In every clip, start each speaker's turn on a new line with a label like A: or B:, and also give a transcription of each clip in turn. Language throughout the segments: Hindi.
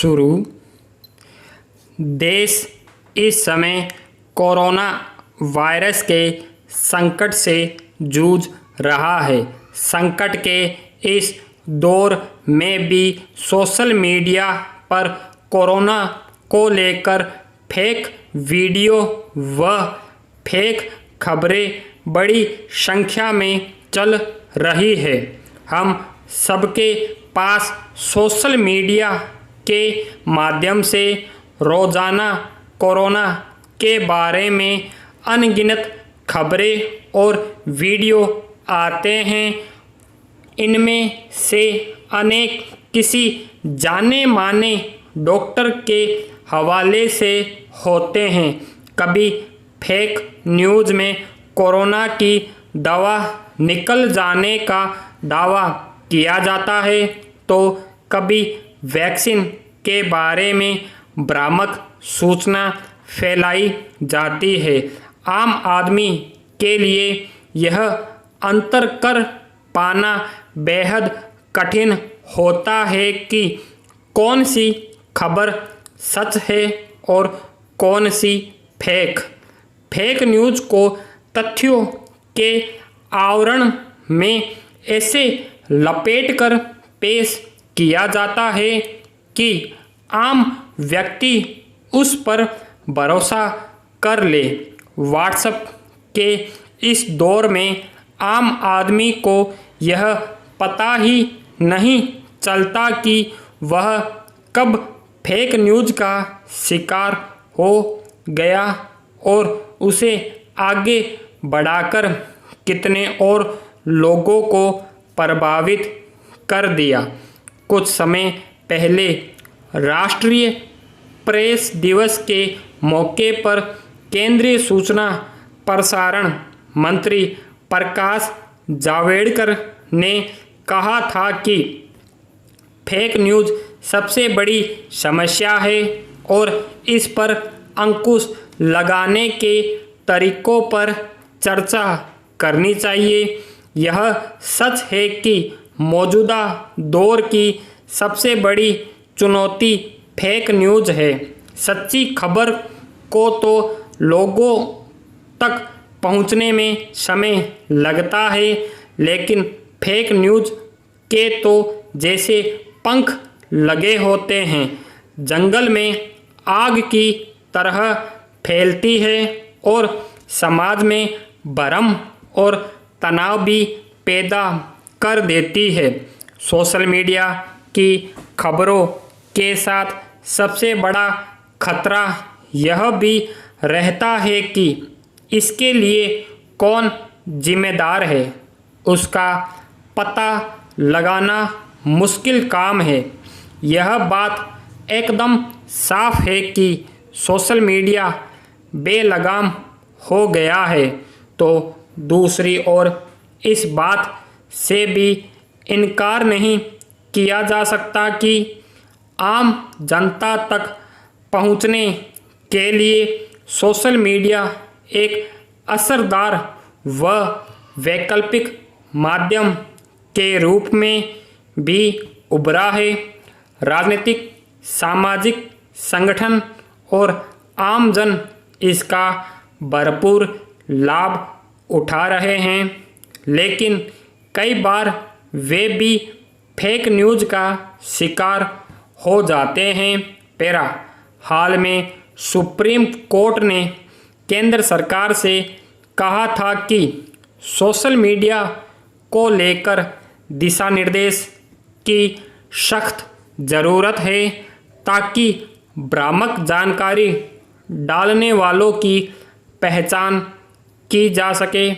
A: शुरू। देश इस समय कोरोना वायरस के संकट से जूझ रहा है। संकट के इस दौर में भी सोशल मीडिया पर कोरोना को लेकर फेक वीडियो व फेक खबरें बड़ी संख्या में चल रही है। हम सबके पास सोशल मीडिया के माध्यम से रोजाना कोरोना के बारे में अनगिनत खबरें और वीडियो आते हैं। इनमें से अनेक किसी जाने माने डॉक्टर के हवाले से होते हैं। कभी फेक न्यूज़ में कोरोना की दवा निकल जाने का दावा किया जाता है, तो कभी वैक्सीन के बारे में भ्रामक सूचना फैलाई जाती है। आम आदमी के लिए यह अंतर कर पाना बेहद कठिन होता है कि कौन सी खबर सच है और कौन सी फेक। फेक न्यूज़ को तथ्यों के आवरण में ऐसे लपेटकर पेश किया जाता है कि आम व्यक्ति उस पर भरोसा कर ले। व्हाट्सएप के इस दौर में आम आदमी को यह पता ही नहीं चलता कि वह कब फेक न्यूज़ का शिकार हो गया और उसे आगे बढ़ाकर कितने और लोगों को प्रभावित कर दिया। कुछ समय पहले राष्ट्रीय प्रेस दिवस के मौके पर केंद्रीय सूचना प्रसारण मंत्री प्रकाश जावड़ेकर ने कहा था कि फेक न्यूज़ सबसे बड़ी समस्या है और इस पर अंकुश लगाने के तरीकों पर चर्चा करनी चाहिए। यह सच है कि मौजूदा दौर की सबसे बड़ी चुनौती फेक न्यूज़ है। सच्ची खबर को तो लोगों तक पहुंचने में समय लगता है, लेकिन फेक न्यूज़ के तो जैसे पंख लगे होते हैं, जंगल में आग की तरह फैलती है और समाज में भ्रम और तनाव भी पैदा कर देती है। सोशल मीडिया की खबरों के साथ सबसे बड़ा खतरा यह भी रहता है कि इसके लिए कौन जिम्मेदार है, उसका पता लगाना मुश्किल काम है। यह बात एकदम साफ है कि सोशल मीडिया बेलगाम हो गया है, तो दूसरी ओर इस बात से भी इनकार नहीं किया जा सकता कि आम जनता तक पहुंचने के लिए सोशल मीडिया एक असरदार व वैकल्पिक माध्यम के रूप में भी उभरा है। राजनीतिक, सामाजिक संगठन और आमजन इसका भरपूर लाभ उठा रहे हैं, लेकिन कई बार वे भी फेक न्यूज़ का शिकार हो जाते हैं। पैरा हाल में सुप्रीम कोर्ट ने केंद्र सरकार से कहा था कि सोशल मीडिया को लेकर दिशा निर्देश की सख्त ज़रूरत है, ताकि भ्रामक जानकारी डालने वालों की पहचान की जा सके।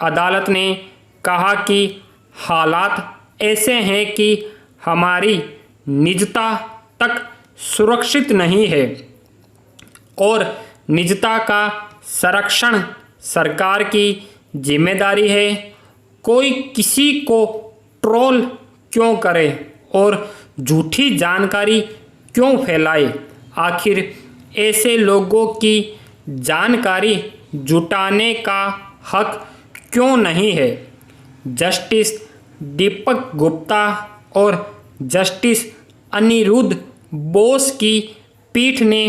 A: अदालत ने कहा कि हालात ऐसे हैं कि हमारी निजता तक सुरक्षित नहीं है और निजता का संरक्षण सरकार की जिम्मेदारी है। कोई किसी को ट्रोल क्यों करे और झूठी जानकारी क्यों फैलाए? आखिर ऐसे लोगों की जानकारी जुटाने का हक क्यों नहीं है? जस्टिस दीपक गुप्ता और जस्टिस अनिरुद्ध बोस की पीठ ने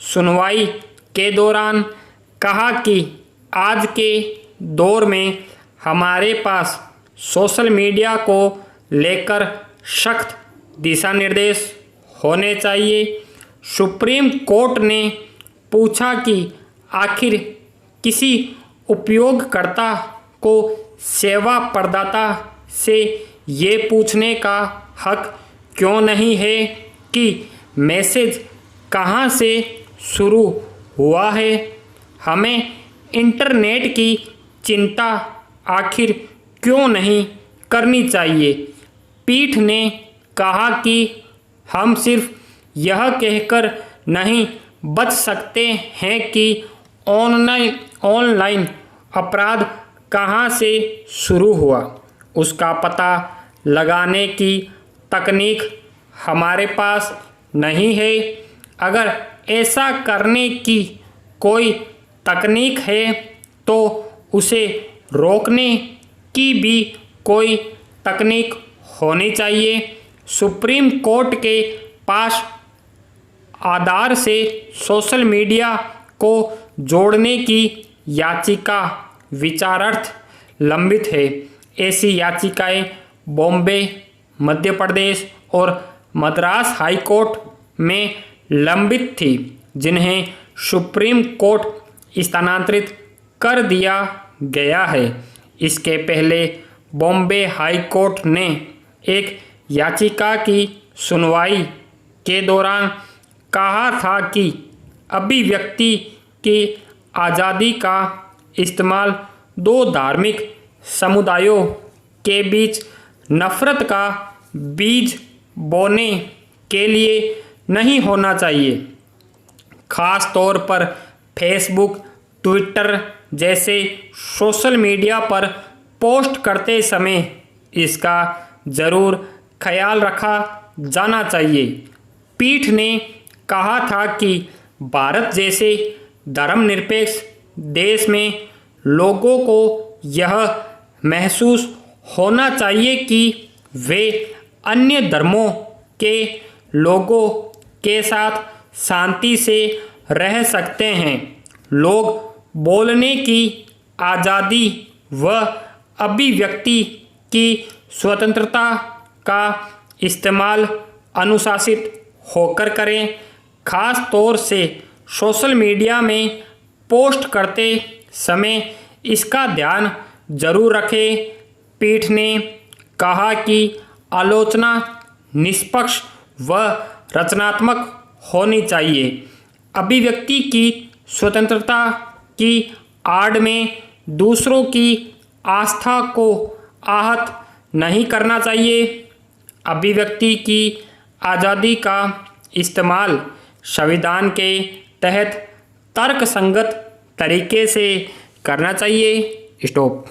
A: सुनवाई के दौरान कहा कि आज के दौर में हमारे पास सोशल मीडिया को लेकर सख्त दिशा निर्देश होने चाहिए। सुप्रीम कोर्ट ने पूछा कि आखिर किसी उपयोगकर्ता को सेवा प्रदाता से ये पूछने का हक क्यों नहीं है कि मैसेज कहाँ से शुरू हुआ है। हमें इंटरनेट की चिंता आखिर क्यों नहीं करनी चाहिए। पीठ ने कहा कि हम सिर्फ यह कहकर नहीं बच सकते हैं कि ऑनलाइन अपराध कहाँ से शुरू हुआ, उसका पता लगाने की तकनीक हमारे पास नहीं है। अगर ऐसा करने की कोई तकनीक है तो उसे रोकने की भी कोई तकनीक होनी चाहिए। सुप्रीम कोर्ट के पास आधार से सोशल मीडिया को जोड़ने की याचिका विचारार्थ लंबित है। ऐसी याचिकाएं बॉम्बे, मध्य प्रदेश और मद्रास हाई कोर्ट में लंबित थी, जिन्हें सुप्रीम कोर्ट स्थानांतरित कर दिया गया है। इसके पहले बॉम्बे हाई कोर्ट ने एक याचिका की सुनवाई के दौरान कहा था कि अभिव्यक्ति की आज़ादी का इस्तेमाल दो धार्मिक समुदायों के बीच नफरत का बीज बोने के लिए नहीं होना चाहिए। खास तौर पर फेसबुक, ट्विटर जैसे सोशल मीडिया पर पोस्ट करते समय इसका ज़रूर ख्याल रखा जाना चाहिए। पीठ ने कहा था कि भारत जैसे धर्मनिरपेक्ष देश में लोगों को यह महसूस होना चाहिए कि वे अन्य धर्मों के लोगों के साथ शांति से रह सकते हैं। लोग बोलने की आज़ादी व अभिव्यक्ति की स्वतंत्रता का इस्तेमाल अनुशासित होकर करें। खास तौर से सोशल मीडिया में पोस्ट करते समय इसका ध्यान जरूर रखें। पीठ ने कहा कि आलोचना निष्पक्ष व रचनात्मक होनी चाहिए। अभिव्यक्ति की स्वतंत्रता की आड़ में दूसरों की आस्था को आहत नहीं करना चाहिए। अभिव्यक्ति की आज़ादी का इस्तेमाल संविधान के तहत तर्कसंगत तरीके से करना चाहिए। स्टॉप।